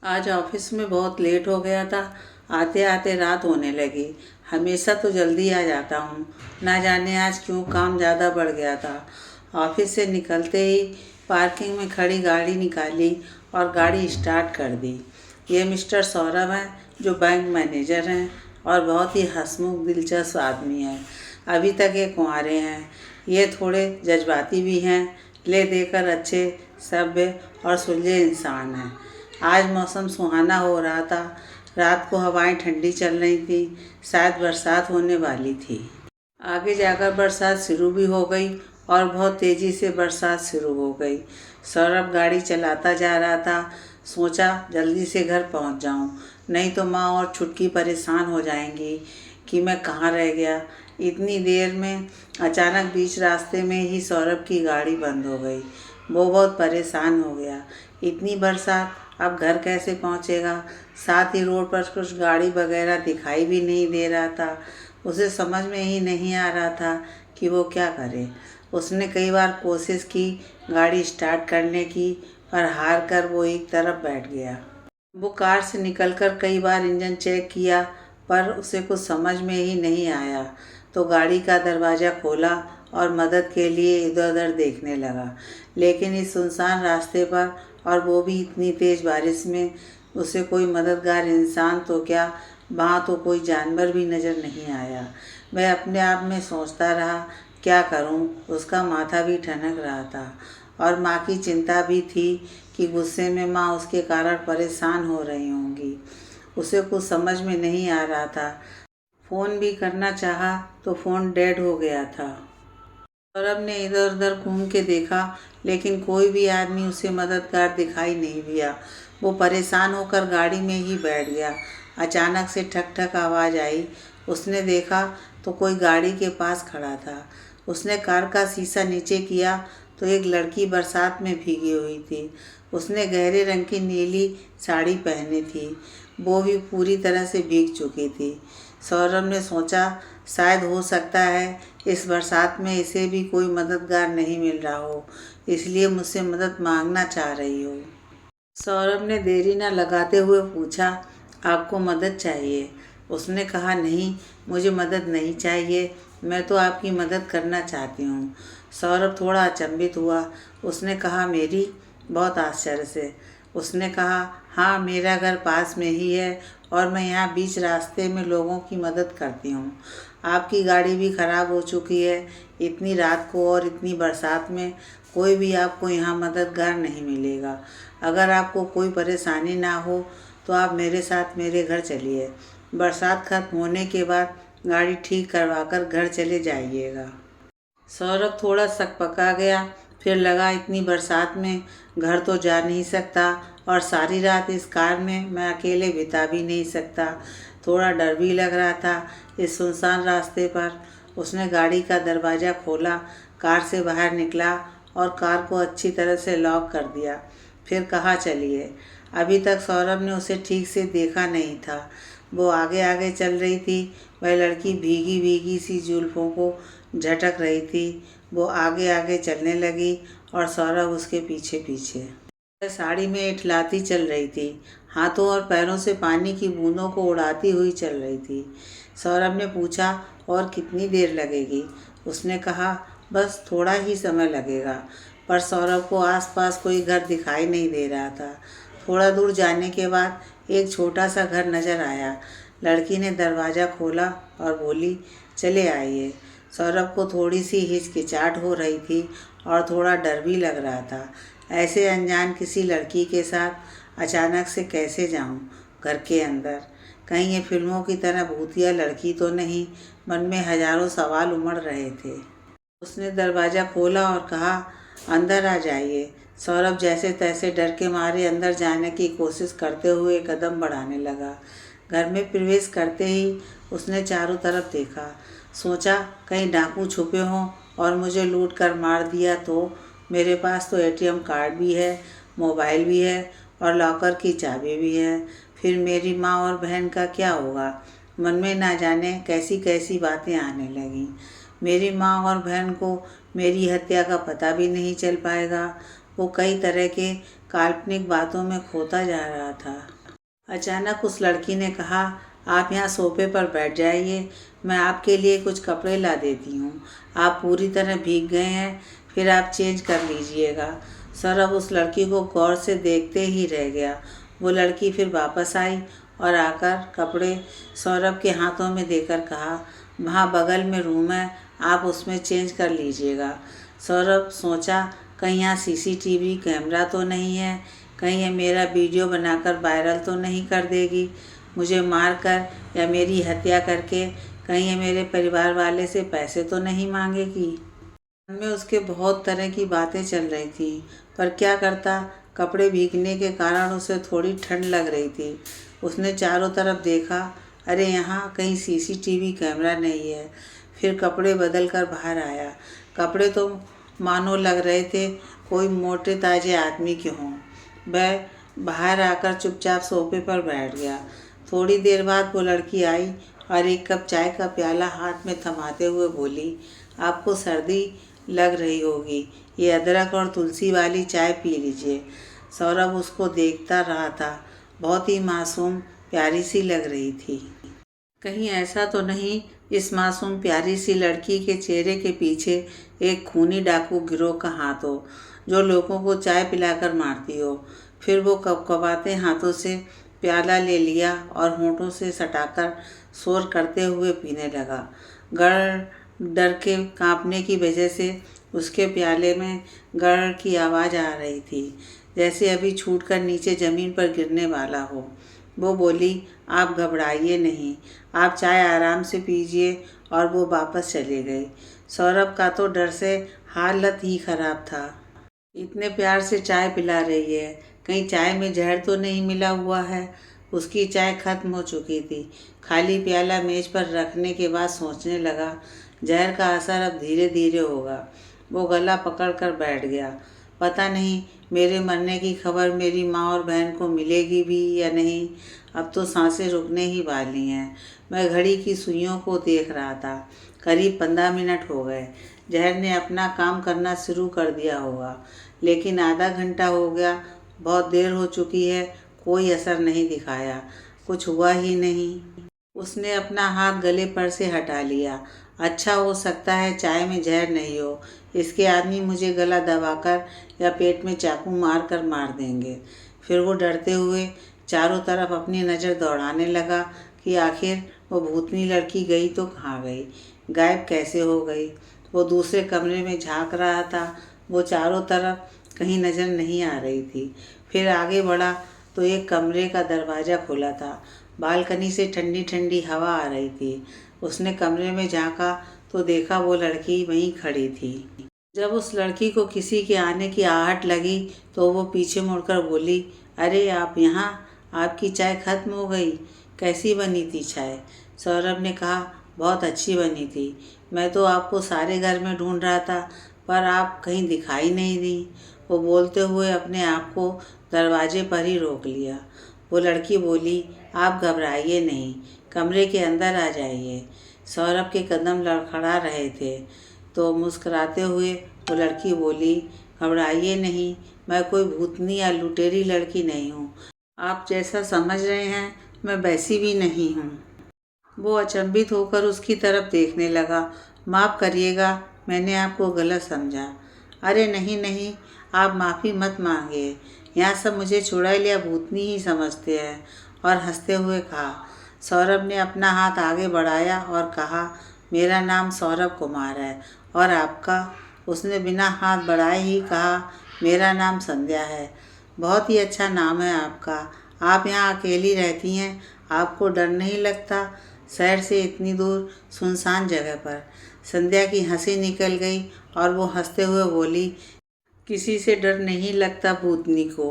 आज ऑफिस में बहुत लेट हो गया था। आते आते रात होने लगी। हमेशा तो जल्दी आ जाता हूँ, ना जाने आज क्यों काम ज़्यादा बढ़ गया था। ऑफिस से निकलते ही पार्किंग में खड़ी गाड़ी निकाली और गाड़ी स्टार्ट कर दी। ये मिस्टर सौरभ हैं, जो बैंक मैनेजर हैं और बहुत ही हंसमुख दिलचस्प आदमी हैं। अभी तक ये कुंवारे हैं। ये थोड़े जज्बाती भी हैं, ले देकर अच्छे, सभ्य और सुलझे इंसान हैं। आज मौसम सुहाना हो रहा था। रात को हवाएं ठंडी चल रही थी, शायद बरसात होने वाली थी। आगे जाकर बरसात शुरू भी हो गई और बहुत तेज़ी से बरसात शुरू हो गई। सौरभ गाड़ी चलाता जा रहा था। सोचा जल्दी से घर पहुंच जाऊं, नहीं तो माँ और छुटकी परेशान हो जाएंगी कि मैं कहाँ रह गया। इतनी देर में अचानक बीच रास्ते में ही सौरभ की गाड़ी बंद हो गई। वो बहुत परेशान हो गया। इतनी बरसात, अब घर कैसे पहुंचेगा? साथ ही रोड पर कुछ गाड़ी वगैरह दिखाई भी नहीं दे रहा था। उसे समझ में ही नहीं आ रहा था कि वो क्या करे। उसने कई बार कोशिश की गाड़ी स्टार्ट करने की, पर हार कर वो एक तरफ बैठ गया। वो कार से निकलकर कई बार इंजन चेक किया, पर उसे कुछ समझ में ही नहीं आया। तो गाड़ी का दरवाज़ा खोला और मदद के लिए इधर उधर देखने लगा। लेकिन इस सुनसान रास्ते पर, और वो भी इतनी तेज़ बारिश में, उसे कोई मददगार इंसान तो क्या, वहाँ तो कोई जानवर भी नज़र नहीं आया। वह अपने आप में सोचता रहा, क्या करूँ? उसका माथा भी ठनक रहा था और माँ की चिंता भी थी कि गुस्से में माँ उसके कारण परेशान हो रही होंगी। उसे कुछ समझ में नहीं आ रहा था। फ़ोन भी करना चाहा तो फ़ोन डेड हो गया था। सौरभ ने इधर उधर घूम के देखा, लेकिन कोई भी आदमी उसे मददगार दिखाई नहीं दिया। वो परेशान होकर गाड़ी में ही बैठ गया। अचानक से ठक ठक आवाज़ आई। उसने देखा तो कोई गाड़ी के पास खड़ा था। उसने कार का शीशा नीचे किया तो एक लड़की बरसात में भीगी हुई थी। उसने गहरे रंग की नीली साड़ी पहनी थी। वो भी पूरी तरह से भीग चुकी थी। सौरभ ने सोचा, शायद हो सकता है इस बरसात में इसे भी कोई मददगार नहीं मिल रहा हो, इसलिए मुझसे मदद मांगना चाह रही हो। सौरभ ने देरी न लगाते हुए पूछा, आपको मदद चाहिए? उसने कहा, नहीं, मुझे मदद नहीं चाहिए, मैं तो आपकी मदद करना चाहती हूँ। सौरभ थोड़ा अचंभित हुआ। उसने कहा, मेरी? बहुत आश्चर्य से उसने कहा, हाँ, मेरा घर पास में ही है और मैं यहाँ बीच रास्ते में लोगों की मदद करती हूँ। आपकी गाड़ी भी ख़राब हो चुकी है। इतनी रात को और इतनी बरसात में कोई भी आपको यहाँ मददगार नहीं मिलेगा। अगर आपको कोई परेशानी ना हो तो आप मेरे साथ मेरे घर चलिए। बरसात खत्म होने के बाद गाड़ी ठीक करवा कर घर चले जाइएगा। सौरभ थोड़ा सकपका गया। फिर लगा, इतनी बरसात में घर तो जा नहीं सकता और सारी रात इस कार में मैं अकेले बिता भी नहीं सकता। थोड़ा डर भी लग रहा था इस सुनसान रास्ते पर। उसने गाड़ी का दरवाज़ा खोला, कार से बाहर निकला और कार को अच्छी तरह से लॉक कर दिया। फिर कहा, चलिए। अभी तक सौरभ ने उसे ठीक से देखा नहीं था। वो आगे आगे चल रही थी। वह लड़की भीगी भीगी सी जुल्फ़ों को झटक रही थी। वो आगे आगे चलने लगी और सौरभ उसके पीछे पीछे। वह साड़ी में इठलाती चल रही थी, हाथों और पैरों से पानी की बूंदों को उड़ाती हुई चल रही थी। सौरभ ने पूछा, और कितनी देर लगेगी? उसने कहा, बस थोड़ा ही समय लगेगा। पर सौरभ को आसपास कोई घर दिखाई नहीं दे रहा था। थोड़ा दूर जाने के बाद एक छोटा सा घर नज़र आया। लड़की ने दरवाज़ा खोला और बोली, चले आइए। सौरभ को थोड़ी सी हिचकिचाहट हो रही थी और थोड़ा डर भी लग रहा था। ऐसे अनजान किसी लड़की के साथ अचानक से कैसे जाऊं घर के अंदर? कहीं ये फिल्मों की तरह भूतिया लड़की तो नहीं? मन में हजारों सवाल उमड़ रहे थे। उसने दरवाज़ा खोला और कहा, अंदर आ जाइए। सौरभ जैसे तैसे डर के मारे अंदर जाने की कोशिश करते हुए कदम बढ़ाने लगा। घर में प्रवेश करते ही उसने चारों तरफ देखा। सोचा, कहीं डाकू छुपे हों और मुझे लूट कर मार दिया तो? मेरे पास तो एटीएम कार्ड भी है, मोबाइल भी है और लॉकर की चाबी भी है। फिर मेरी माँ और बहन का क्या होगा? मन में ना जाने कैसी कैसी बातें आने लगीं। मेरी माँ और बहन को मेरी हत्या का पता भी नहीं चल पाएगा। वो कई तरह के काल्पनिक बातों में खोता जा रहा था। अचानक उस लड़की ने कहा, आप यहाँ सोफे पर बैठ जाइए, मैं आपके लिए कुछ कपड़े ला देती हूँ। आप पूरी तरह भीग गए हैं, फिर आप चेंज कर लीजिएगा। सौरभ उस लड़की को गौर से देखते ही रह गया। वो लड़की फिर वापस आई और आकर कपड़े सौरभ के हाथों में देकर कहा, वहाँ बगल में रूम है, आप उसमें चेंज कर लीजिएगा। सौरभ सोचा, कहीं यहाँ सीसीटीवी कैमरा तो नहीं है, कहीं ये मेरा वीडियो बनाकर वायरल तो नहीं कर देगी, मुझे मार कर या मेरी हत्या करके कहीं ये मेरे परिवार वाले से पैसे तो नहीं मांगेगी। मन में उसके बहुत तरह की बातें चल रही थी, पर क्या करता, कपड़े भीगने के कारण उसे थोड़ी ठंड लग रही थी। उसने चारों तरफ देखा, अरे यहाँ कहीं सीसीटीवी कैमरा नहीं है। फिर कपड़े बदल कर बाहर आया। कपड़े तो मानो लग रहे थे कोई मोटे ताजे आदमी के हों। वह बाहर आकर चुपचाप सोफे पर बैठ गया। थोड़ी देर बाद वो लड़की आई और एक कप चाय का प्याला हाथ में थमाते हुए बोली, आपको सर्दी लग रही होगी, ये अदरक और तुलसी वाली चाय पी लीजिए। सौरभ उसको देखता रहा था। बहुत ही मासूम प्यारी सी लग रही थी। कहीं ऐसा तो नहीं इस मासूम प्यारी सी लड़की के चेहरे के पीछे एक खूनी डाकू गिरोह का हाथ हो, जो लोगों को चाय पिलाकर मारती हो। फिर वो कपकपाते हाथों से प्याला ले लिया और होंठों से सटाकर शोर करते हुए पीने लगा। डर के कांपने की वजह से उसके प्याले में गड़ की आवाज़ आ रही थी, जैसे अभी छूटकर नीचे ज़मीन पर गिरने वाला हो। वो बोली, आप घबराइए नहीं, आप चाय आराम से पीजिए, और वो वापस चले गए। सौरभ का तो डर से हालत ही ख़राब था। इतने प्यार से चाय पिला रही है, कहीं चाय में जहर तो नहीं मिला हुआ है। उसकी चाय खत्म हो चुकी थी। खाली प्याला मेज पर रखने के बाद सोचने लगा, जहर का असर अब धीरे धीरे होगा। वो गला पकड़ कर बैठ गया। पता नहीं मेरे मरने की खबर मेरी माँ और बहन को मिलेगी भी या नहीं। अब तो सांसें रुकने ही वाली हैं। मैं घड़ी की सुइयों को देख रहा था। करीब 15 मिनट हो गए। जहर ने अपना काम करना शुरू कर दिया होगा, लेकिन आधा घंटा हो गया, बहुत देर हो चुकी है, कोई असर नहीं दिखाया, कुछ हुआ ही नहीं। उसने अपना हाथ गले पर से हटा लिया। अच्छा हो सकता है चाय में जहर नहीं हो, इसके आदमी मुझे गला दबाकर या पेट में चाकू मार कर मार देंगे। फिर वो डरते हुए चारों तरफ अपनी नज़र दौड़ाने लगा कि आखिर वो भूतनी लड़की गई तो कहाँ गई, गायब कैसे हो गई। वो दूसरे कमरे में झांक रहा था। वो चारों तरफ कहीं नज़र नहीं आ रही थी। फिर आगे बढ़ा तो एक कमरे का दरवाज़ा खुला था। बालकनी से ठंडी ठंडी हवा आ रही थी। उसने कमरे में झांका तो देखा वो लड़की वहीं खड़ी थी। जब उस लड़की को किसी के आने की आहट लगी तो वो पीछे मुड़कर बोली, अरे आप यहाँ, आपकी चाय खत्म हो गई, कैसी बनी थी चाय? सौरभ ने कहा, बहुत अच्छी बनी थी, मैं तो आपको सारे घर में ढूंढ रहा था, पर आप कहीं दिखाई नहीं दी। वो बोलते हुए अपने आप को दरवाजे पर ही रोक लिया। वो लड़की बोली, आप घबराइए नहीं, कमरे के अंदर आ जाइए। सौरभ के कदम लड़खड़ा रहे थे तो मुस्कुराते हुए वो लड़की बोली, घबराइए नहीं, मैं कोई भूतनी या लुटेरी लड़की नहीं हूँ। आप जैसा समझ रहे हैं मैं वैसी भी नहीं हूँ। वो अचंभित होकर उसकी तरफ देखने लगा। माफ़ करिएगा, मैंने आपको गलत समझा। अरे नहीं नहीं, आप माफ़ी मत मांगिए, यहाँ सब मुझे चुड़ैल या भूतनी ही समझते हैं। और हंसते हुए कहा। सौरभ ने अपना हाथ आगे बढ़ाया और कहा, मेरा नाम सौरभ कुमार है, और आपका? उसने बिना हाथ बढ़ाए ही कहा, मेरा नाम संध्या है। बहुत ही अच्छा नाम है आपका। आप यहाँ अकेली रहती हैं, आपको डर नहीं लगता? शहर से इतनी दूर सुनसान जगह पर। संध्या की हंसी निकल गई और वो हंसते हुए बोली, किसी से डर नहीं लगता भूतनी को।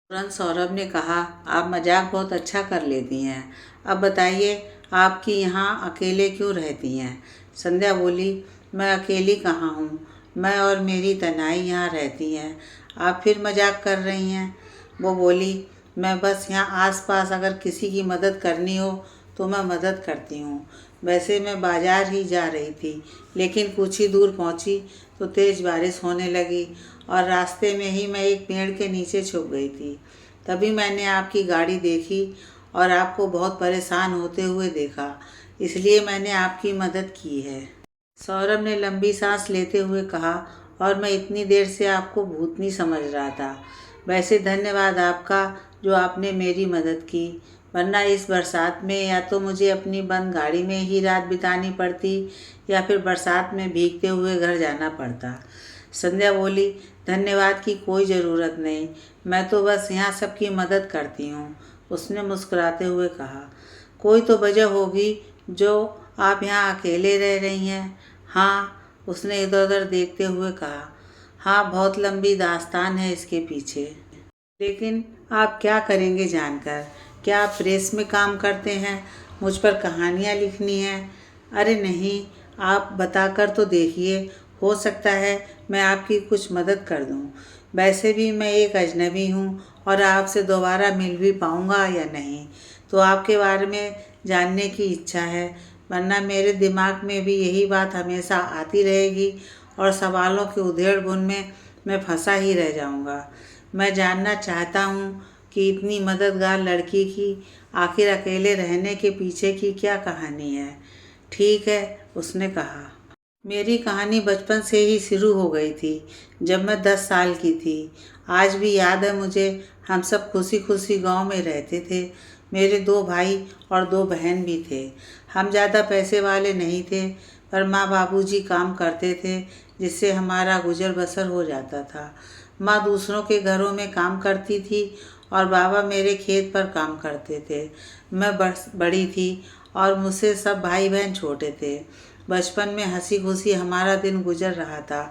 तुरंत सौरभ ने कहा, आप मजाक बहुत अच्छा कर लेती हैं। अब बताइए, आपकी यहाँ अकेले क्यों रहती हैं? संध्या बोली, मैं अकेली कहाँ हूँ, मैं और मेरी तनाई यहाँ रहती हैं। आप फिर मजाक कर रही हैं। वो बोली, मैं बस यहाँ आसपास अगर किसी की मदद करनी हो तो मैं मदद करती हूँ। वैसे मैं बाज़ार ही जा रही थी, लेकिन कुछ ही दूर पहुँची तो तेज़ बारिश होने लगी और रास्ते में ही मैं एक पेड़ के नीचे छुप गई थी। तभी मैंने आपकी गाड़ी देखी और आपको बहुत परेशान होते हुए देखा, इसलिए मैंने आपकी मदद की है। सौरभ ने लंबी सांस लेते हुए कहा, और मैं इतनी देर से आपको भूतनी समझ रहा था। वैसे धन्यवाद आपका जो आपने मेरी मदद की, वरना इस बरसात में या तो मुझे अपनी बंद गाड़ी में ही रात बितानी पड़ती या फिर बरसात में भीगते हुए घर जाना पड़ता। संध्या बोली, धन्यवाद की कोई ज़रूरत नहीं, मैं तो बस यहाँ सबकी मदद करती हूँ। उसने मुस्कुराते हुए कहा, कोई तो वजह होगी जो आप यहाँ अकेले रह रही हैं। हाँ, उसने इधर उधर देखते हुए कहा, हाँ, बहुत लंबी दास्तान है इसके पीछे। लेकिन आप क्या करेंगे जानकर? क्या आप प्रेस में काम करते हैं? मुझ पर कहानियाँ लिखनी हैं? अरे नहीं, आप बताकर तो देखिए, हो सकता है मैं आपकी कुछ मदद कर दूं। वैसे भी मैं एक अजनबी हूं और आपसे दोबारा मिल भी पाऊंगा या नहीं, तो आपके बारे में जानने की इच्छा है, वरना मेरे दिमाग में भी यही बात हमेशा आती रहेगी और सवालों के उधेड़-बुन में मैं फंसा ही रह जाऊंगा। मैं जानना चाहता हूँ कि इतनी मददगार लड़की की आखिर अकेले रहने के पीछे की क्या कहानी है। ठीक है, उसने कहा, मेरी कहानी बचपन से ही शुरू हो गई थी, जब मैं 10 साल की थी। आज भी याद है मुझे, हम सब खुशी खुशी गांव में रहते थे। मेरे 2 भाई और 2 बहन भी थे। हम ज़्यादा पैसे वाले नहीं थे, पर माँ बाबूजी काम करते थे, जिससे हमारा गुजर बसर हो जाता था। माँ दूसरों के घरों में काम करती थी और बाबा मेरे खेत पर काम करते थे। मैं बड़ी थी और मुझसे सब भाई बहन छोटे थे। बचपन में हंसी खुशी हमारा दिन गुजर रहा था।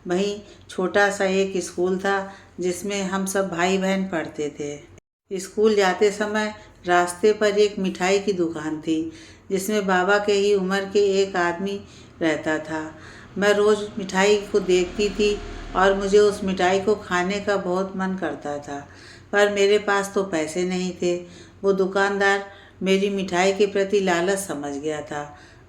वहीं छोटा सा एक स्कूल था जिसमें हम सब भाई बहन पढ़ते थे। स्कूल जाते समय रास्ते पर एक मिठाई की दुकान थी, जिसमें बाबा के ही उम्र के एक आदमी रहता था। मैं रोज़ मिठाई को देखती थी और मुझे उस मिठाई को खाने का बहुत मन करता था, पर मेरे पास तो पैसे नहीं थे। वो दुकानदार मेरी मिठाई के प्रति लालच समझ गया था।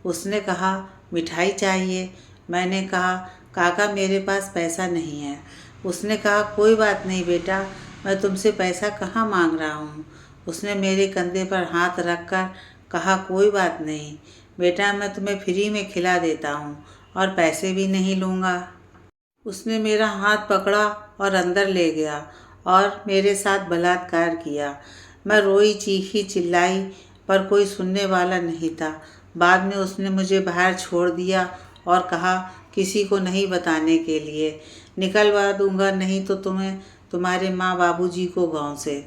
उसने कहा, मिठाई चाहिए? मैंने कहा, काका मेरे पास पैसा नहीं है। उसने कहा, कोई बात नहीं बेटा, मैं तुमसे पैसा कहाँ मांग रहा हूँ। उसने मेरे कंधे पर हाथ रखकर कहा, कोई बात नहीं बेटा, मैं तुम्हें फ्री में खिला देता हूँ और पैसे भी नहीं लूँगा। उसने मेरा हाथ पकड़ा और अंदर ले गया और मेरे साथ बलात्कार किया। मैं रोई, चीखी, चिल्लाई, पर कोई सुनने वाला नहीं था। बाद में उसने मुझे बाहर छोड़ दिया और कहा, किसी को नहीं बताने के लिए, निकलवा दूंगा नहीं तो तुम्हें तुम्हारे माँ बाबूजी को गांव से।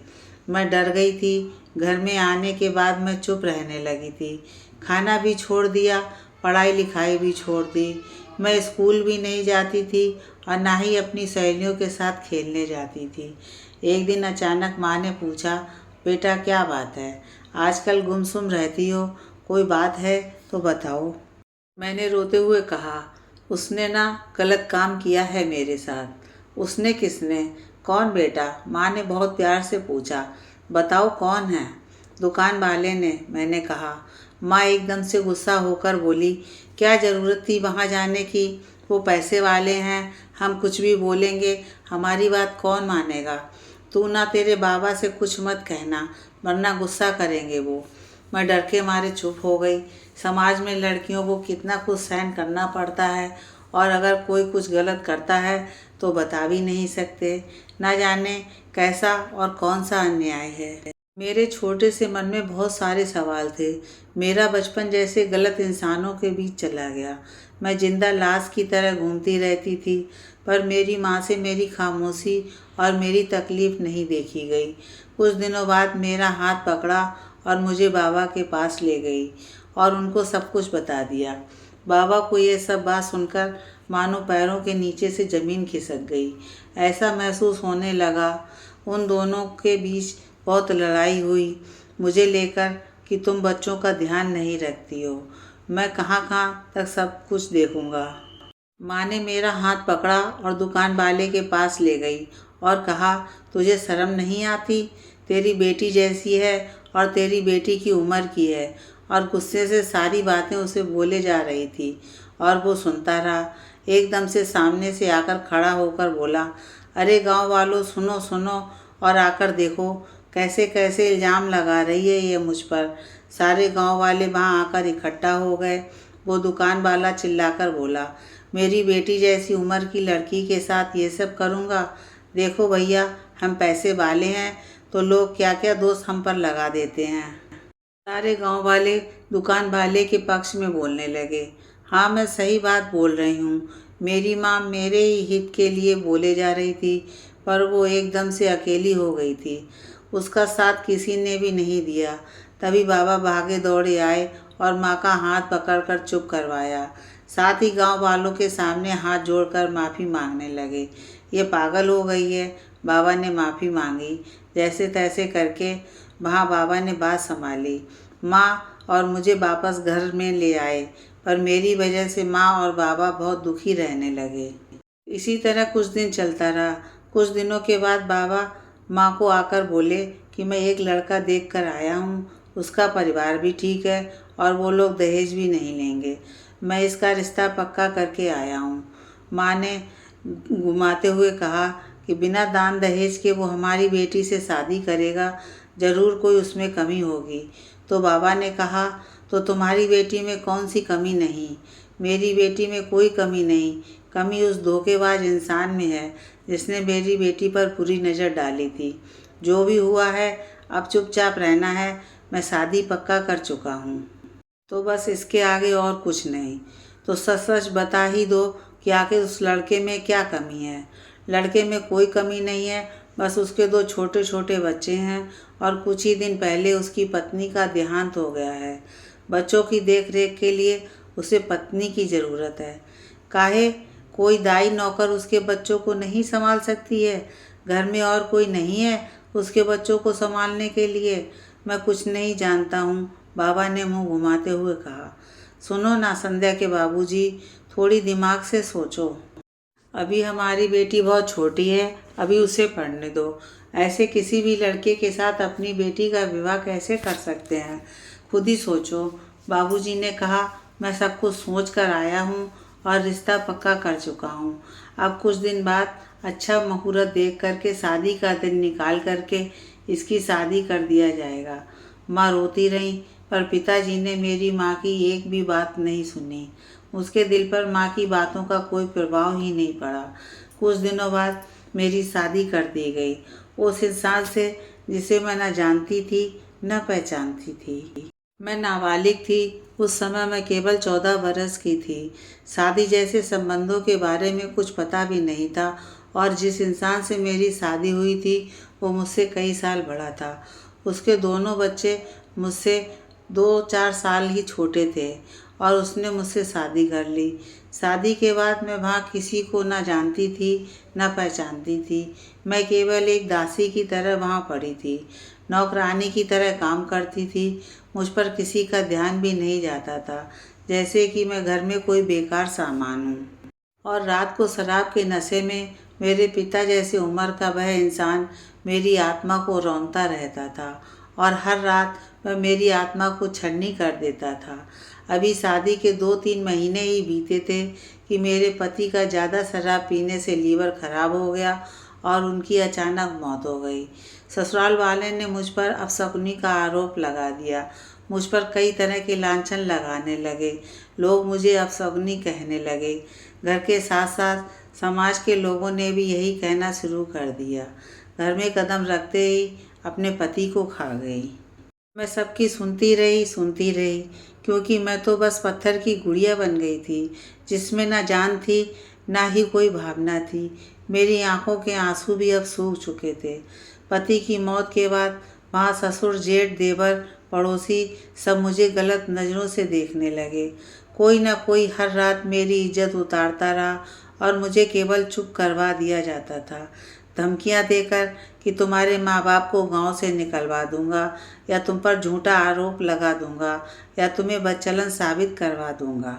मैं डर गई थी। घर में आने के बाद मैं चुप रहने लगी थी। खाना भी छोड़ दिया, पढ़ाई लिखाई भी छोड़ दी। मैं स्कूल भी नहीं जाती थी और ना ही अपनी सहेलियों के साथ खेलने जाती थी। एक दिन अचानक माँ ने पूछा, बेटा क्या बात है, आजकल गुमसुम रहती हो, कोई बात है तो बताओ। मैंने रोते हुए कहा, उसने ना गलत काम किया है मेरे साथ। उसने? किसने? कौन बेटा? माँ ने बहुत प्यार से पूछा। बताओ कौन है? दुकान वाले ने, मैंने कहा। माँ एकदम से गुस्सा होकर बोली, क्या ज़रूरत थी वहाँ जाने की? वो पैसे वाले हैं, हम कुछ भी बोलेंगे हमारी बात कौन मानेगा? तू ना तेरे बाबा से कुछ मत कहना, वरना गुस्सा करेंगे वो। मैं डर के मारे चुप हो गई। समाज में लड़कियों को कितना कुछ सहन करना पड़ता है, और अगर कोई कुछ गलत करता है तो बता भी नहीं सकते। ना जाने कैसा और कौन सा अन्याय है। मेरे छोटे से मन में बहुत सारे सवाल थे। मेरा बचपन जैसे गलत इंसानों के बीच चला गया। मैं जिंदा लाश की तरह घूमती रहती थी, पर मेरी माँ से मेरी खामोशी और मेरी तकलीफ़ नहीं देखी गई। कुछ दिनों बाद मेरा हाथ पकड़ा और मुझे बाबा के पास ले गई और उनको सब कुछ बता दिया। बाबा को ये सब बात सुनकर मानो पैरों के नीचे से ज़मीन खिसक गई। ऐसा महसूस होने लगा उन दोनों के बीच बहुत लड़ाई हुई मुझे लेकर कि तुम बच्चों का ध्यान नहीं रखती हो, मैं कहाँ कहाँ तक सब कुछ देखूँगा। माँ ने मेरा हाथ पकड़ा और दुकान वाले के पास ले गई और कहा, तुझे शर्म नहीं आती? तेरी बेटी जैसी है और तेरी बेटी की उम्र की है। और गुस्से से सारी बातें उसे बोले जा रही थी और वो सुनता रहा। एकदम से सामने से आकर खड़ा होकर बोला, अरे गांव वालों, सुनो सुनो और आकर देखो कैसे कैसे इल्ज़ाम लगा रही है ये मुझ पर। सारे गांव वाले वहां आकर इकट्ठा हो गए। वो दुकान वाला चिल्लाकर बोला, मेरी बेटी जैसी उम्र की लड़की के साथ ये सब करूँगा? देखो भैया, हम पैसे वाले हैं तो लोग क्या क्या दोष हम पर लगा देते हैं। सारे गांव वाले दुकान वाले के पक्ष में बोलने लगे। हाँ, मैं सही बात बोल रही हूँ। मेरी माँ मेरे ही हित के लिए बोले जा रही थी, पर वो एकदम से अकेली हो गई थी। उसका साथ किसी ने भी नहीं दिया। तभी बाबा भागे दौड़े आए और माँ का हाथ पकड़कर चुप करवाया। साथ ही गांव वालों के सामने हाथ जोड़कर माफ़ी मांगने लगे। ये पागल हो गई है। बाबा ने माफ़ी मांगी। जैसे तैसे करके वहाँ बाबा ने बात संभाली। माँ और मुझे वापस घर में ले आए, पर मेरी वजह से माँ और बाबा बहुत दुखी रहने लगे। इसी तरह कुछ दिन चलता रहा। कुछ दिनों के बाद बाबा माँ को आकर बोले कि मैं एक लड़का देख कर आया हूँ, उसका परिवार भी ठीक है और वो लोग दहेज भी नहीं लेंगे। मैं इसका रिश्ता पक्का करके आया हूँ। माँ ने घुमाते हुए कहा कि बिना दान दहेज के वो हमारी बेटी से शादी करेगा, ज़रूर कोई उसमें कमी होगी। तो बाबा ने कहा, तो तुम्हारी बेटी में कौन सी कमी नहीं? मेरी बेटी में कोई कमी नहीं। कमी उस धोखेबाज इंसान में है जिसने मेरी बेटी पर बुरी नज़र डाली थी। जो भी हुआ है, अब चुपचाप रहना है। मैं शादी पक्का कर चुका हूँ। तो बस इसके आगे और कुछ नहीं। तो सच सच बता ही दो कि आखिर उस लड़के में क्या कमी है। लड़के में कोई कमी नहीं है, बस उसके 2 छोटे छोटे बच्चे हैं और कुछ ही दिन पहले उसकी पत्नी का देहांत हो गया है। बच्चों की देख रेख के लिए उसे पत्नी की ज़रूरत है। काहे कोई दाई नौकर उसके बच्चों को नहीं संभाल सकती है? घर में और कोई नहीं है उसके बच्चों को संभालने के लिए? मैं कुछ नहीं जानता हूँ, बाबा ने मुंह घुमाते हुए कहा। सुनो ना संध्या के बाबूजी, थोड़ी दिमाग से सोचो। अभी हमारी बेटी बहुत छोटी है, अभी उसे पढ़ने दो। ऐसे किसी भी लड़के के साथ अपनी बेटी का विवाह कैसे कर सकते हैं? खुद ही सोचो। बाबूजी ने कहा, मैं सब कुछ सोच कर आया हूँ और रिश्ता पक्का कर चुका हूँ। अब कुछ दिन बाद अच्छा मुहूर्त देख करके शादी का दिन निकाल करके इसकी शादी कर दिया जाएगा। माँ रोती रही, पर पिताजी ने मेरी माँ की एक भी बात नहीं सुनी। उसके दिल पर माँ की बातों का कोई प्रभाव ही नहीं पड़ा। कुछ दिनों बाद मेरी शादी कर दी गई उस इंसान से जिसे मैं न जानती थी न पहचानती थी। मैं नाबालिग थी। उस समय मैं केवल 14 बरस की थी। शादी जैसे संबंधों के बारे में कुछ पता भी नहीं था और जिस इंसान से मेरी शादी हुई थी वो मुझसे कई साल बड़ा था। उसके दोनों बच्चे मुझसे 2-4 साल ही छोटे थे और उसने मुझसे शादी कर ली। शादी के बाद मैं वहाँ किसी को ना जानती थी ना पहचानती थी। मैं केवल एक दासी की तरह वहाँ पड़ी थी, नौकरानी की तरह काम करती थी। मुझ पर किसी का ध्यान भी नहीं जाता था, जैसे कि मैं घर में कोई बेकार सामान हूँ। और रात को शराब के नशे में मेरे पिता जैसी उम्र का वह इंसान मेरी आत्मा को रौंदता रहता था और हर रात वह मेरी आत्मा को छन्नी कर देता था। अभी शादी के 2-3 महीने ही बीते थे कि मेरे पति का ज़्यादा शराब पीने से लीवर खराब हो गया और उनकी अचानक मौत हो गई। ससुराल वाले ने मुझ पर अपशकुनी का आरोप लगा दिया। मुझ पर कई तरह के लांछन लगाने लगे। लोग मुझे अपशकुनी कहने लगे। घर के साथ साथ समाज के लोगों ने भी यही कहना शुरू कर दिया। घर में कदम रखते ही अपने पति को खा गई। मैं सबकी सुनती रही, क्योंकि मैं तो बस पत्थर की गुड़िया बन गई थी जिसमें ना जान थी ना ही कोई भावना थी। मेरी आंखों के आंसू भी अब सूख चुके थे। पति की मौत के बाद वहाँ ससुर, जेठ, देवर, पड़ोसी सब मुझे गलत नज़रों से देखने लगे। कोई ना कोई हर रात मेरी इज्जत उतारता रहा और मुझे केवल चुप करवा दिया जाता था, धमकियां देकर कि तुम्हारे माँ बाप को गांव से निकलवा दूंगा या तुम पर झूठा आरोप लगा दूंगा या तुम्हें बदचलन साबित करवा दूंगा।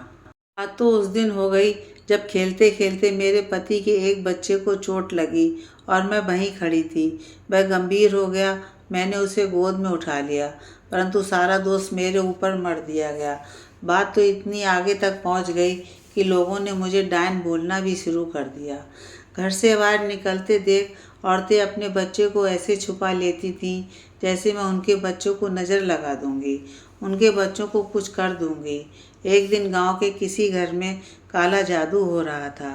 बात तो उस दिन हो गई जब खेलते खेलते मेरे पति के एक बच्चे को चोट लगी और मैं वहीं खड़ी थी। वह गंभीर हो गया। मैंने उसे गोद में उठा लिया, परंतु सारा दोष मेरे ऊपर मढ़ दिया गया। बात तो इतनी आगे तक पहुंच गई कि लोगों ने मुझे डायन बोलना भी शुरू कर दिया। घर से बाहर निकलते देख औरतें अपने बच्चे को ऐसे छुपा लेती थीं जैसे मैं उनके बच्चों को नज़र लगा दूंगी, उनके बच्चों को कुछ कर दूंगी। एक दिन गांव के किसी घर में काला जादू हो रहा था।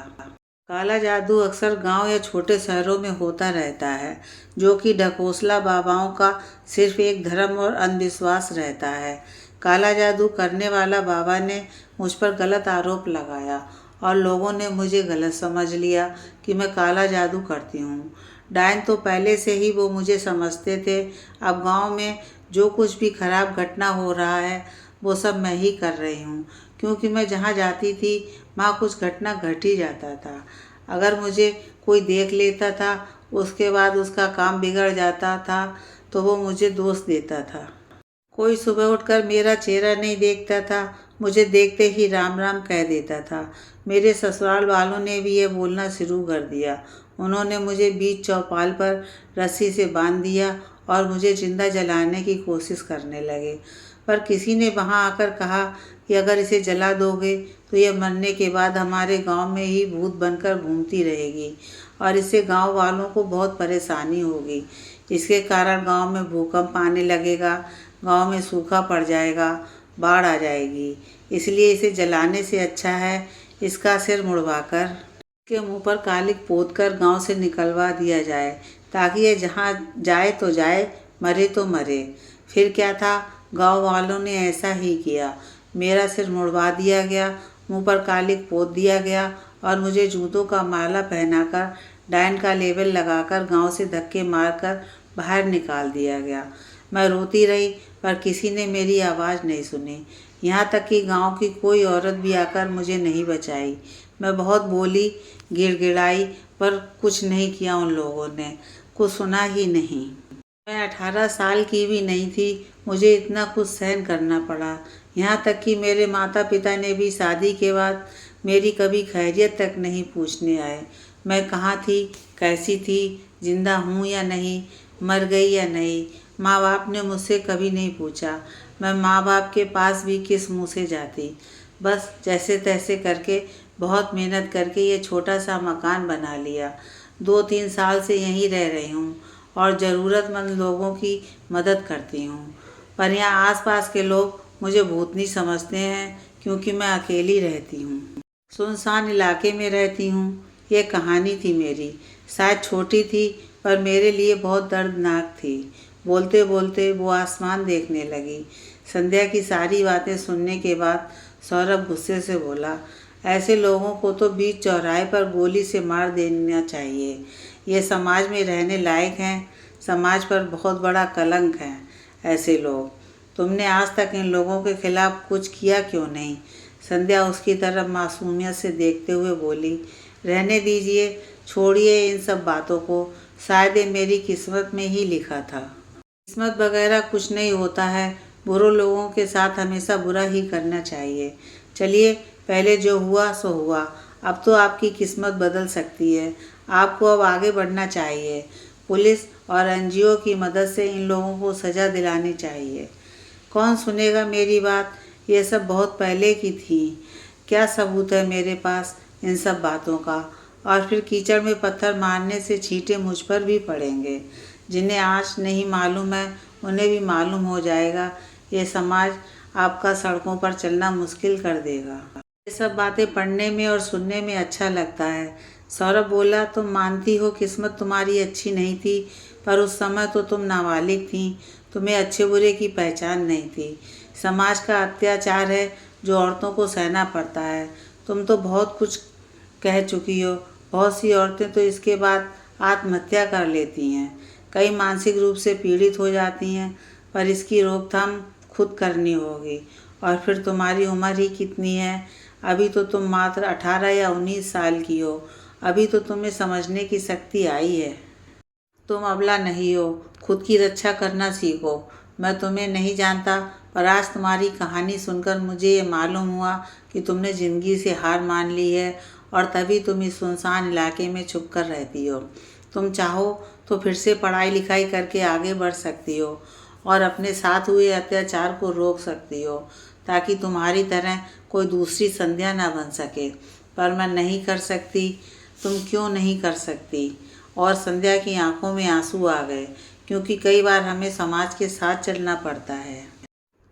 काला जादू अक्सर गांव या छोटे शहरों में होता रहता है, जो कि ढकोसला बाबाओं का सिर्फ एक धर्म और अंधविश्वास रहता है। काला जादू करने वाला बाबा ने मुझ पर गलत आरोप लगाया और लोगों ने मुझे गलत समझ लिया कि मैं काला जादू करती हूँ। डायन तो पहले से ही वो मुझे समझते थे। अब गांव में जो कुछ भी खराब घटना हो रहा है वो सब मैं ही कर रही हूँ, क्योंकि मैं जहाँ जाती थी वहाँ कुछ घटना घट ही जाता था। अगर मुझे कोई देख लेता था, उसके बाद उसका काम बिगड़ जाता था तो वो मुझे दोष देता था। कोई सुबह उठकर मेरा चेहरा नहीं देखता था, मुझे देखते ही राम राम कह देता था। मेरे ससुराल वालों ने भी ये बोलना शुरू कर दिया। उन्होंने मुझे बीच चौपाल पर रस्सी से बांध दिया और मुझे जिंदा जलाने की कोशिश करने लगे। पर किसी ने वहाँ आकर कहा कि अगर इसे जला दोगे तो यह मरने के बाद हमारे गांव में ही भूत बनकर घूमती रहेगी और इससे गांव वालों को बहुत परेशानी होगी। इसके कारण गांव में भूकंप आने लगेगा, गांव में सूखा पड़ जाएगा, बाढ़ आ जाएगी। इसलिए इसे जलाने से अच्छा है इसका सिर मुड़वाकर इसके मुंह पर कालिक पोत कर गाँव से निकलवा दिया जाए, ताकि ये जहाँ जाए तो जाए, मरे तो मरे। फिर क्या था, गांव वालों ने ऐसा ही किया। मेरा सिर मुड़वा दिया गया, मुंह पर कालिक पोत दिया गया और मुझे जूतों का माला पहनाकर डायन का लेबल लगाकर गांव से धक्के मारकर बाहर निकाल दिया गया। मैं रोती रही पर किसी ने मेरी आवाज़ नहीं सुनी। यहाँ तक कि गांव की कोई औरत भी आकर मुझे नहीं बचाई। मैं बहुत बोली, गिड़गिड़ाई, पर कुछ नहीं किया उन लोगों ने, कुछ सुना ही नहीं। मैं 18 साल की भी नहीं थी, मुझे इतना कुछ सहन करना पड़ा। यहाँ तक कि मेरे माता पिता ने भी शादी के बाद मेरी कभी खैरियत तक नहीं पूछने आए। मैं कहाँ थी, कैसी थी, जिंदा हूँ या नहीं, मर गई या नहीं, माँ बाप ने मुझसे कभी नहीं पूछा। मैं माँ बाप के पास भी किस मुँह से जाती। बस जैसे तैसे करके बहुत मेहनत करके ये छोटा सा मकान बना लिया। 2-3 साल से यहीं रह रही हूँ और ज़रूरतमंद लोगों की मदद करती हूँ। पर यहाँ आसपास के लोग मुझे भूतनी समझते हैं, क्योंकि मैं अकेली रहती हूँ, सुनसान इलाके में रहती हूँ। ये कहानी थी मेरी। शायद छोटी थी पर मेरे लिए बहुत दर्दनाक थी। बोलते बोलते वो आसमान देखने लगी। संध्या की सारी बातें सुनने के बाद सौरभ गुस्से से बोला, ऐसे लोगों को तो बीच चौराहे पर गोली से मार देना चाहिए। ये समाज में रहने लायक हैं? समाज पर बहुत बड़ा कलंक है ऐसे लोग। तुमने आज तक इन लोगों के खिलाफ कुछ किया क्यों नहीं? संध्या उसकी तरफ मासूमियत से देखते हुए बोली, रहने दीजिए, छोड़िए इन सब बातों को। शायद ये मेरी किस्मत में ही लिखा था। किस्मत वगैरह कुछ नहीं होता है, बुरे लोगों के साथ हमेशा बुरा ही करना चाहिए। चलिए, पहले जो हुआ सो हुआ, अब तो आपकी किस्मत बदल सकती है। आपको अब आगे बढ़ना चाहिए। पुलिस और एनजीओ की मदद से इन लोगों को सज़ा दिलानी चाहिए। कौन सुनेगा मेरी बात? ये सब बहुत पहले की थी। क्या सबूत है मेरे पास इन सब बातों का? और फिर कीचड़ में पत्थर मारने से छींटे मुझ पर भी पड़ेंगे। जिन्हें आज नहीं मालूम है उन्हें भी मालूम हो जाएगा। ये समाज आपका सड़कों पर चलना मुश्किल कर देगा। ये सब बातें पढ़ने में और सुनने में अच्छा लगता है। सौरभ बोला, तुम मानती हो किस्मत तुम्हारी अच्छी नहीं थी, पर उस समय तो तुम नाबालिग थी, तुम्हें अच्छे बुरे की पहचान नहीं थी। समाज का अत्याचार है जो औरतों को सहना पड़ता है। तुम तो बहुत कुछ कह चुकी हो। बहुत सी औरतें तो इसके बाद आत्महत्या कर लेती हैं, कई मानसिक रूप से पीड़ित हो जाती हैं, पर इसकी रोकथाम खुद करनी होगी। और फिर तुम्हारी उम्र ही कितनी है? अभी तो तुम मात्र 18 या 19 साल की हो। अभी तो तुम्हें समझने की शक्ति आई है। तुम अबला नहीं हो, खुद की रक्षा करना सीखो। मैं तुम्हें नहीं जानता, पर आज तुम्हारी कहानी सुनकर मुझे ये मालूम हुआ कि तुमने ज़िंदगी से हार मान ली है और तभी तुम इस सुनसान इलाके में छुप कर रहती हो। तुम चाहो तो फिर से पढ़ाई लिखाई करके आगे बढ़ सकती हो और अपने साथ हुए अत्याचार को रोक सकती हो। ताकि तुम्हारी तरह कोई दूसरी संध्या ना बन सके, पर मैं नहीं कर सकती। तुम क्यों नहीं कर सकती? और संध्या की आंखों में आंसू आ गए, क्योंकि कई बार हमें समाज के साथ चलना पड़ता है।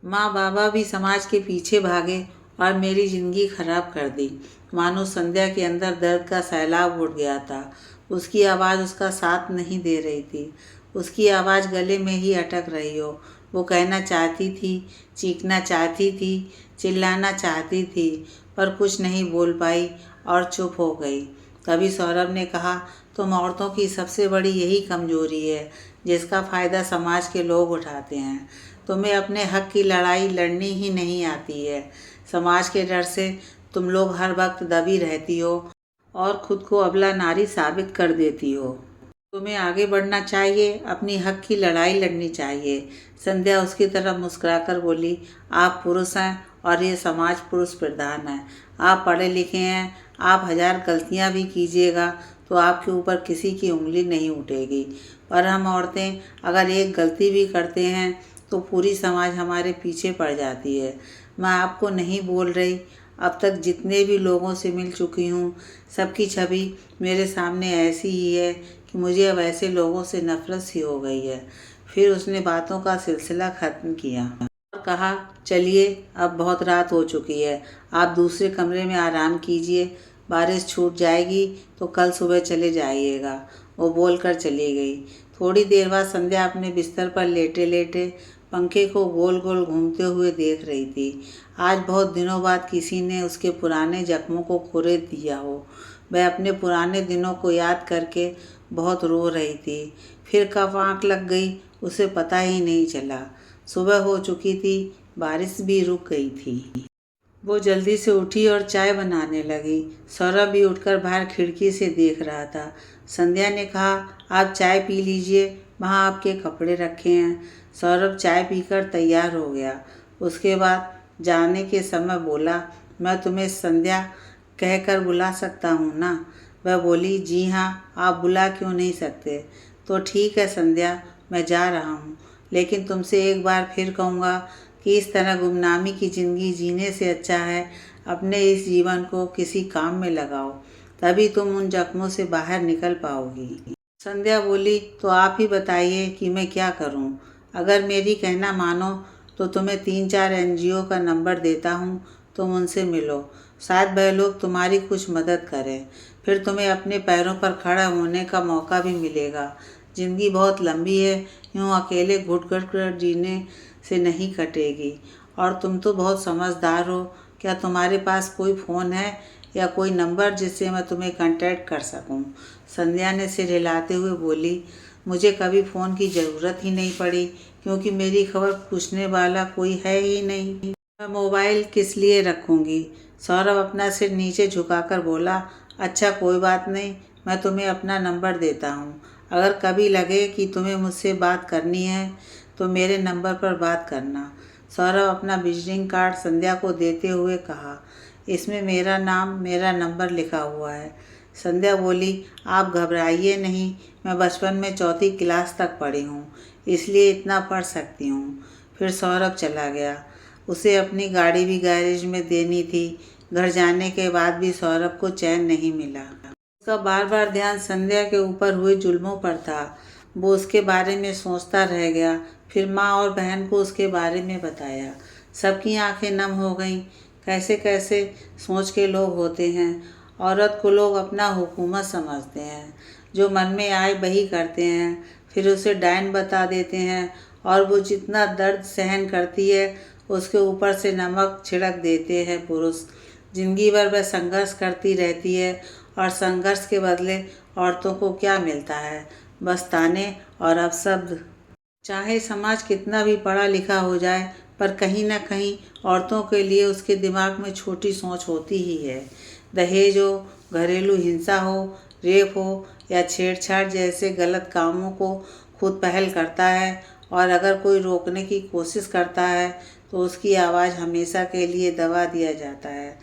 माँ बाबा भी समाज के पीछे भागे और मेरी ज़िंदगी खराब कर दी। मानो संध्या के अंदर दर्द का सैलाब उठ गया था। उसकी आवाज़ उसका साथ नहीं दे रही थी। उसकी आवाज़ गले में ही अटक रही हो। वो कहना चाहती थी, चीखना चाहती थी, चिल्लाना चाहती थी, पर कुछ नहीं बोल पाई और चुप हो गई। तभी सौरभ ने कहा, तुम औरतों की सबसे बड़ी यही कमजोरी है जिसका फ़ायदा समाज के लोग उठाते हैं। तुम्हें अपने हक की लड़ाई लड़नी ही नहीं आती है। समाज के डर से तुम लोग हर वक्त दबी रहती हो और खुद को अबला नारी साबित कर देती हो। तुम्हें आगे बढ़ना चाहिए, अपनी हक की लड़ाई लड़नी चाहिए। संध्या उसकी तरफ मुस्कुराकर बोली, आप पुरुष हैं और ये समाज पुरुष प्रधान है। आप पढ़े लिखे हैं, आप 1000 गलतियां भी कीजिएगा तो आपके ऊपर किसी की उंगली नहीं उठेगी, पर हम औरतें अगर एक गलती भी करते हैं तो पूरी समाज हमारे पीछे पड़ जाती है। मैं आपको नहीं बोल रही, अब तक जितने भी लोगों से मिल चुकी हूँ, सबकी छवि मेरे सामने ऐसी ही है कि मुझे अब ऐसे लोगों से नफरत सी हो गई है। फिर उसने बातों का सिलसिला ख़त्म किया और कहा, चलिए अब बहुत रात हो चुकी है, आप दूसरे कमरे में आराम कीजिए। बारिश छूट जाएगी तो कल सुबह चले जाइएगा। वो बोलकर चली गई। थोड़ी देर बाद संध्या अपने बिस्तर पर लेटे लेटे पंखे को गोल गोल घूमते हुए देख रही थी। आज बहुत दिनों बाद किसी ने उसके पुराने जख्मों को कुरेद दिया हो। वह अपने पुराने दिनों को याद करके बहुत रो रही थी। फिर कब आँख लग गई उसे पता ही नहीं चला। सुबह हो चुकी थी, बारिश भी रुक गई थी। वो जल्दी से उठी और चाय बनाने लगी। सौरभ भी उठकर बाहर खिड़की से देख रहा था। संध्या ने कहा, आप चाय पी लीजिए, वहाँ आपके कपड़े रखे हैं। सौरभ चाय पीकर तैयार हो गया। उसके बाद जाने के समय बोला, मैं तुम्हें संध्या कहकर बुला सकता हूँ ना? वह बोली, जी हाँ, आप बुला क्यों नहीं सकते? तो ठीक है संध्या, मैं जा रहा हूँ, लेकिन तुमसे एक बार फिर कहूँगा कि इस तरह गुमनामी की ज़िंदगी जीने से अच्छा है अपने इस जीवन को किसी काम में लगाओ, तभी तुम उन जख्मों से बाहर निकल पाओगी। संध्या बोली, तो आप ही बताइए कि मैं क्या करूं? अगर मेरी कहना मानो तो तुम्हें 3-4 NGO का नंबर देता हूँ, तुम उनसे मिलो। शायद वह लोग तुम्हारी कुछ मदद करें, फिर तुम्हें अपने पैरों पर खड़ा होने का मौका भी मिलेगा। ज़िंदगी बहुत लंबी है, यूँ अकेले घुट घुट कर जीने से नहीं कटेगी। और तुम तो बहुत समझदार हो, क्या तुम्हारे पास कोई फ़ोन है या कोई नंबर जिससे मैं तुम्हें कांटेक्ट कर सकूं? संध्या ने सिर हिलाते हुए बोली, मुझे कभी फ़ोन की ज़रूरत ही नहीं पड़ी, क्योंकि मेरी खबर पूछने वाला कोई है ही नहीं। मैं मोबाइल किस लिए रखूँगी? सौरभ अपना सिर नीचे झुकाकर बोला, अच्छा कोई बात नहीं, मैं तुम्हें अपना नंबर देता हूँ। अगर कभी लगे कि तुम्हें मुझसे बात करनी है तो मेरे नंबर पर बात करना। सौरभ अपना विजिटिंग कार्ड संध्या को देते हुए कहा, इसमें मेरा नाम, मेरा नंबर लिखा हुआ है। संध्या बोली, आप घबराइए नहीं, मैं बचपन में 4th क्लास तक पढ़ी हूँ, इसलिए इतना पढ़ सकती हूँ। फिर सौरभ चला गया। उसे अपनी गाड़ी भी गैरेज में देनी थी। घर जाने के बाद भी सौरभ को चैन नहीं मिला। उसका बार बार ध्यान संध्या के ऊपर हुए जुल्मों पर था। वो उसके बारे में सोचता रह गया। फिर माँ और बहन को उसके बारे में बताया। सबकी आंखें नम हो गईं। कैसे कैसे सोच के लोग होते हैं। औरत को लोग अपना हुकूमत समझते हैं, जो मन में आए वही करते हैं। फिर उसे डायन बता देते हैं और वो जितना दर्द सहन करती है उसके ऊपर से नमक छिड़क देते हैं पुरुष। जिंदगी भर वह संघर्ष करती रहती है और संघर्ष के बदले औरतों को क्या मिलता है? बस ताने और अपशब्द। चाहे समाज कितना भी पढ़ा लिखा हो जाए, पर कहीं ना कहीं औरतों के लिए उसके दिमाग में छोटी सोच होती ही है। दहेज हो, घरेलू हिंसा हो, रेप हो या छेड़छाड़ जैसे गलत कामों को खुद पहल करता है, और अगर कोई रोकने की कोशिश करता है तो उसकी आवाज़ हमेशा के लिए दबा दिया जाता है।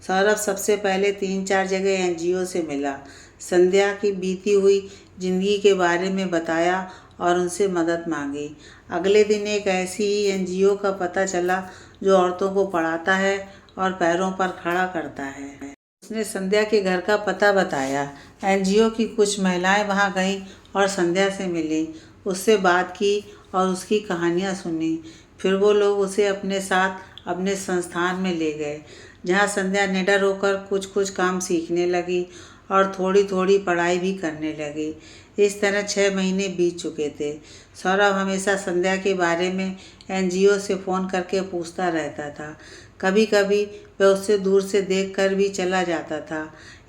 सौरभ सबसे पहले 3-4 जगह NGO से मिला। संध्या की बीती हुई ज़िंदगी के बारे में बताया और उनसे मदद मांगी। अगले दिन एक ऐसी ही एनजीओ का पता चला जो औरतों को पढ़ाता है और पैरों पर खड़ा करता है। उसने संध्या के घर का पता बताया। एनजीओ की कुछ महिलाएं वहां गईं और संध्या से मिली, उससे बात की और उसकी कहानियां सुनी। फिर वो लोग उसे अपने साथ अपने संस्थान में ले गए, जहां संध्या निडर होकर कुछ कुछ काम सीखने लगी और थोड़ी थोड़ी पढ़ाई भी करने लगी। इस तरह 6 महीने बीत चुके थे। सौरभ हमेशा संध्या के बारे में एनजीओ से फ़ोन करके पूछता रहता था। कभी कभी वह उससे दूर से देख कर भी चला जाता था।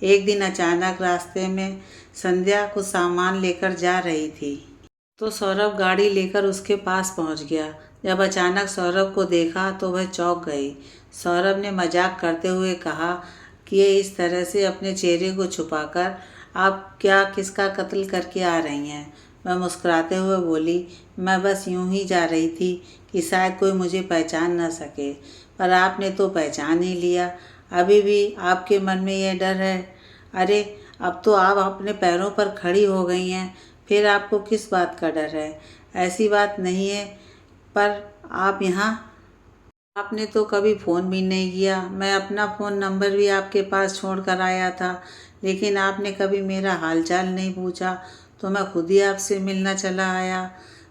एक दिन अचानक रास्ते में संध्या कुछ सामान लेकर जा रही थी, तो सौरभ गाड़ी लेकर उसके पास पहुंच गया। जब अचानक सौरभ को देखा तो वह चौंक गई। सौरभ ने मजाक करते हुए कहा कि ये इस तरह से अपने चेहरे को छुपाकर आप क्या किसका कत्ल करके आ रही हैं। वह मुस्कुराते हुए बोली, मैं बस यूं ही जा रही थी कि शायद कोई मुझे पहचान न सके, पर आपने तो पहचान ही लिया। अभी भी आपके मन में यह डर है? अरे अब तो आप अपने पैरों पर खड़ी हो गई हैं, फिर आपको किस बात का डर है? ऐसी बात नहीं है, पर आप यहाँ आपने तो कभी फ़ोन भी नहीं किया। मैं अपना फ़ोन नंबर भी आपके पास छोड़ कर आया था, लेकिन आपने कभी मेरा हालचाल नहीं पूछा, तो मैं खुद ही आपसे मिलना चला आया।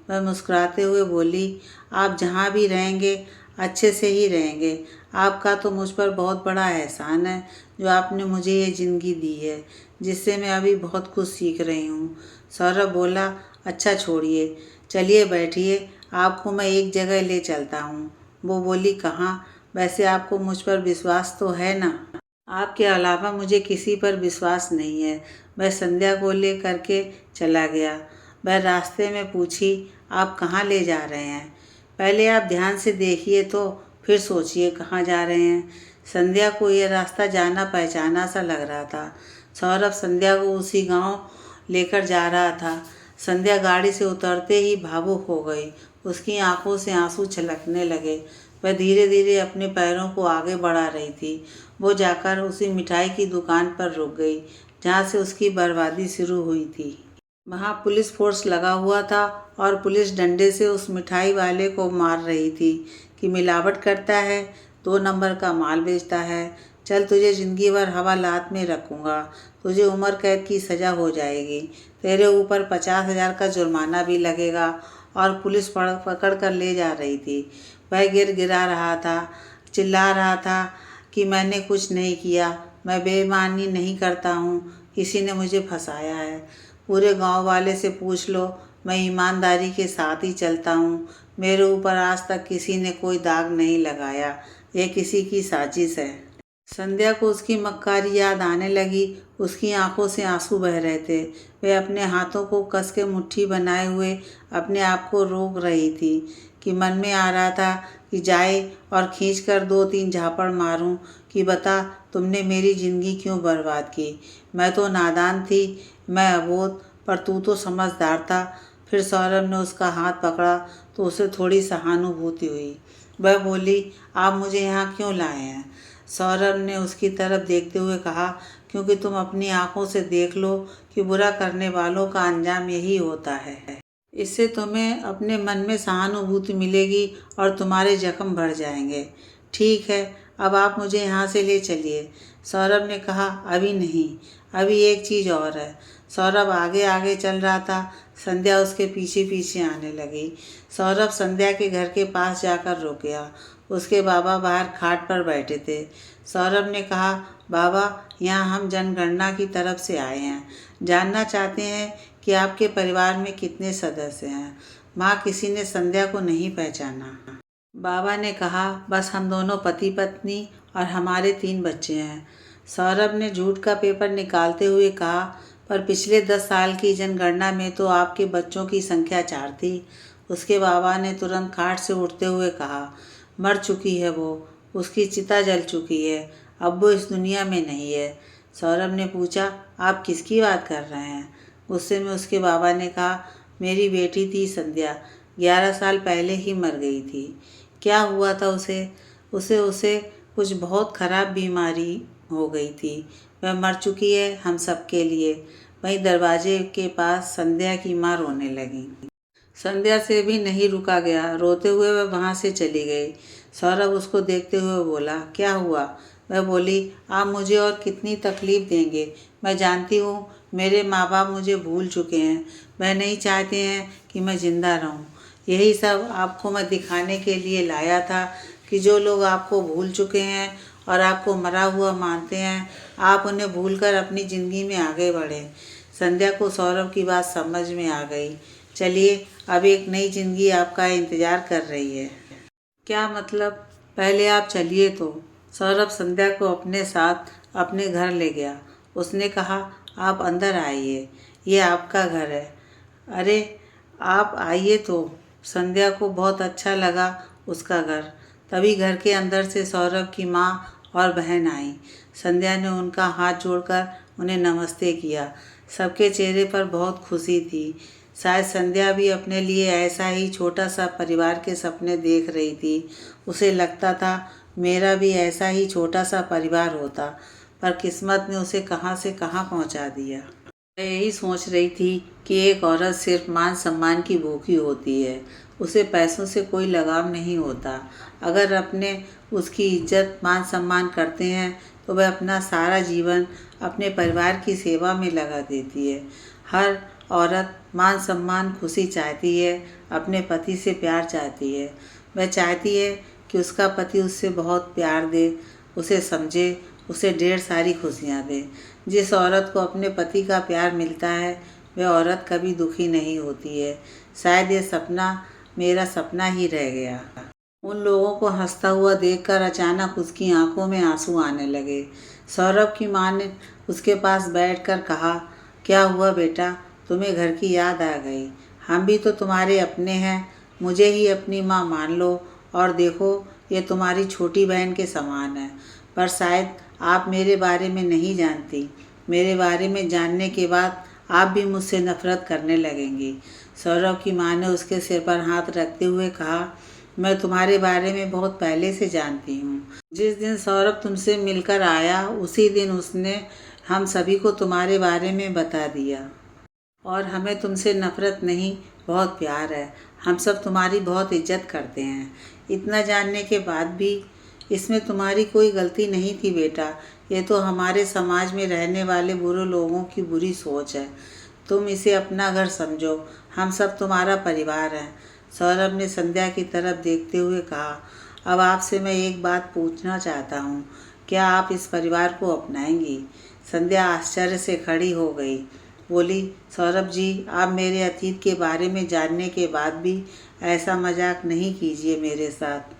वह मुस्कुराते हुए बोली, आप जहाँ भी रहेंगे अच्छे से ही रहेंगे। आपका तो मुझ पर बहुत बड़ा एहसान है, जो आपने मुझे ये ज़िंदगी दी है, जिससे मैं अभी बहुत कुछ सीख रही हूँ। सौरभ बोला, अच्छा छोड़िए, चलिए बैठिए, आपको मैं एक जगह ले चलता हूँ। वो बोली, कहाँ? वैसे आपको मुझ पर विश्वास तो है ना? आपके अलावा मुझे किसी पर विश्वास नहीं है। वह संध्या को ले करके चला गया। वह रास्ते में पूछी, आप कहाँ ले जा रहे हैं? पहले आप ध्यान से देखिए तो फिर सोचिए कहाँ जा रहे हैं। संध्या को यह रास्ता जाना पहचाना सा लग रहा था। सौरभ संध्या को उसी गांव लेकर जा रहा था। संध्या गाड़ी से उतरते ही भावुक हो गई। उसकी आंखों से आंसू छलकने लगे। वह धीरे धीरे अपने पैरों को आगे बढ़ा रही थी। वो जाकर उसी मिठाई की दुकान पर रुक गई, जहाँ से उसकी बर्बादी शुरू हुई थी। वहाँ पुलिस फोर्स लगा हुआ था और पुलिस डंडे से उस मिठाई वाले को मार रही थी कि मिलावट करता है, 2 नंबर का माल बेचता है, चल तुझे ज़िंदगी भर हवालात में रखूँगा, तुझे उम्र कैद की सज़ा हो जाएगी, तेरे ऊपर 50,000 का जुर्माना भी लगेगा। और पुलिस पकड़ कर ले जा रही थी। वह गिरा रहा था, चिल्ला रहा था कि मैंने कुछ नहीं किया, मैं बेईमानी नहीं करता हूँ, किसी ने मुझे फंसाया है। पूरे गांव वाले से पूछ लो, मैं ईमानदारी के साथ ही चलता हूँ, मेरे ऊपर आज तक किसी ने कोई दाग नहीं लगाया, यह किसी की साजिश है। संध्या को उसकी मक्कारी याद आने लगी। उसकी आंखों से आंसू बह रहे थे। वह अपने हाथों को कस के मुट्ठी बनाए हुए अपने आप को रोक रही थी कि मन में आ रहा था कि जाए और खींचकर 2-3 झापड़ मारूं कि बता तुमने मेरी ज़िंदगी क्यों बर्बाद की। मैं तो नादान थी, मैं अबोध, पर तू तो समझदार था। फिर सौरभ ने उसका हाथ पकड़ा तो उसे थोड़ी सहानुभूति हुई। वह बोली, आप मुझे यहाँ क्यों लाए हैं? सौरभ ने उसकी तरफ देखते हुए कहा, क्योंकि तुम अपनी आंखों से देख लो कि बुरा करने वालों का अंजाम यही होता है। इससे तुम्हें अपने मन में सहानुभूति मिलेगी और तुम्हारे जख्म भर जाएंगे। ठीक है, अब आप मुझे यहाँ से ले चलिए। सौरभ ने कहा, अभी नहीं, अभी एक चीज़ और है। सौरभ आगे आगे चल रहा था। संध्या उसके पीछे पीछे आने लगी। सौरभ संध्या के घर के पास जाकर रुक गया। उसके बाबा बाहर खाट पर बैठे थे। सौरभ ने कहा, बाबा, यहाँ हम जनगणना की तरफ से आए हैं, जानना चाहते हैं कि आपके परिवार में कितने सदस्य हैं। वहाँ किसी ने संध्या को नहीं पहचाना। बाबा ने कहा, बस हम दोनों पति पत्नी और हमारे 3 बच्चे हैं। सौरभ ने झूठ का पेपर निकालते हुए कहा, पर पिछले 10 साल की जनगणना में तो आपके बच्चों की संख्या 4 थी। उसके बाबा ने तुरंत खाट से उठते हुए कहा, मर चुकी है वो, उसकी चिता जल चुकी है, अब वो इस दुनिया में नहीं है। सौरभ ने पूछा, आप किसकी बात कर रहे हैं? गुस्से में उसके बाबा ने कहा, मेरी बेटी थी संध्या, 11 साल पहले ही मर गई थी। क्या हुआ था उसे? उसे कुछ बहुत ख़राब बीमारी हो गई थी। वह मर चुकी है हम सबके लिए। वहीं दरवाजे के पास संध्या की माँ रोने लगी। संध्या से भी नहीं रुका गया। रोते हुए वह वहाँ से चली गई। सौरभ उसको देखते हुए बोला, क्या हुआ? वह बोली, आप मुझे और कितनी तकलीफ़ देंगे? मैं जानती हूँ मेरे माँ बाप मुझे भूल चुके हैं। वह नहीं चाहते हैं कि मैं ज़िंदा रहूँ। यही सब आपको मैं दिखाने के लिए लाया था कि जो लोग आपको भूल चुके हैं और आपको मरा हुआ मानते हैं, आप उन्हें भूलकर अपनी ज़िंदगी में आगे बढ़ें। संध्या को सौरभ की बात समझ में आ गई। चलिए, अब एक नई ज़िंदगी आपका इंतज़ार कर रही है। क्या मतलब? पहले आप चलिए तो। सौरभ संध्या को अपने साथ अपने घर ले गया। उसने कहा, आप अंदर आइए, ये आपका घर है। अरे, आप आइए तो। संध्या को बहुत अच्छा लगा उसका घर। तभी घर के अंदर से सौरभ की माँ और बहन आई। संध्या ने उनका हाथ जोड़कर उन्हें नमस्ते किया। सबके चेहरे पर बहुत खुशी थी। शायद संध्या भी अपने लिए ऐसा ही छोटा सा परिवार के सपने देख रही थी। उसे लगता था मेरा भी ऐसा ही छोटा सा परिवार होता, पर किस्मत ने उसे कहाँ से कहाँ पहुँचा दिया। मैं यही सोच रही थी कि एक औरत सिर्फ मान सम्मान की भूखी होती है। उसे पैसों से कोई लगाव नहीं होता। अगर अपने उसकी इज्जत मान सम्मान करते हैं तो वह अपना सारा जीवन अपने परिवार की सेवा में लगा देती है। हर औरत मान सम्मान खुशी चाहती है, अपने पति से प्यार चाहती है। वह चाहती है कि उसका पति उससे बहुत प्यार दे, उसे समझे, उसे ढेर सारी खुशियाँ दे। जिस औरत को अपने पति का प्यार मिलता है वह औरत कभी दुखी नहीं होती है। शायद ये सपना मेरा सपना ही रह गया। उन लोगों को हंसता हुआ देखकर अचानक उसकी आंखों में आंसू आने लगे। सौरभ की माँ ने उसके पास बैठकर कहा, क्या हुआ बेटा, तुम्हें घर की याद आ गई? हम भी तो तुम्हारे अपने हैं। मुझे ही अपनी माँ मान लो और देखो, ये तुम्हारी छोटी बहन के समान है। पर शायद आप मेरे बारे में नहीं जानती। मेरे बारे में जानने के बाद आप भी मुझसे नफरत करने लगेंगी। सौरभ की माँ ने उसके सिर पर हाथ रखते हुए कहा, मैं तुम्हारे बारे में बहुत पहले से जानती हूँ। जिस दिन सौरभ तुमसे मिलकर आया उसी दिन उसने हम सभी को तुम्हारे बारे में बता दिया। और हमें तुमसे नफ़रत नहीं, बहुत प्यार है। हम सब तुम्हारी बहुत इज्जत करते हैं। इतना जानने के बाद भी इसमें तुम्हारी कोई गलती नहीं थी बेटा। ये तो हमारे समाज में रहने वाले बुरे लोगों की बुरी सोच है। तुम इसे अपना घर समझो। हम सब तुम्हारा परिवार हैं। सौरभ ने संध्या की तरफ देखते हुए कहा, अब आपसे मैं एक बात पूछना चाहता हूँ, क्या आप इस परिवार को अपनाएंगी? संध्या आश्चर्य से खड़ी हो गई। बोली, सौरभ जी, आप मेरे अतीत के बारे में जानने के बाद भी ऐसा मजाक नहीं कीजिए मेरे साथ।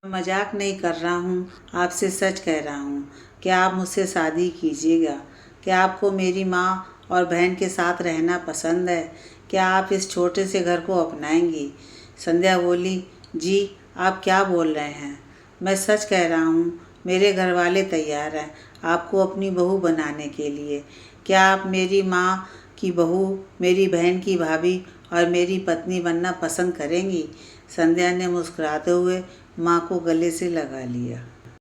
मैं मजाक नहीं कर रहा हूँ, आपसे सच कह रहा हूँ। क्या आप मुझसे शादी कीजिएगा? क्या आपको मेरी माँ और बहन के साथ रहना पसंद है? क्या आप इस छोटे से घर को अपनाएंगी? संध्या बोली, जी आप क्या बोल रहे हैं? मैं सच कह रहा हूँ। मेरे घर वाले तैयार हैं आपको अपनी बहू बनाने के लिए। क्या आप मेरी माँ की बहू, मेरी बहन की भाभी और मेरी पत्नी बनना पसंद करेंगी? संध्या ने मुस्कुराते हुए माँ को गले से लगा लिया।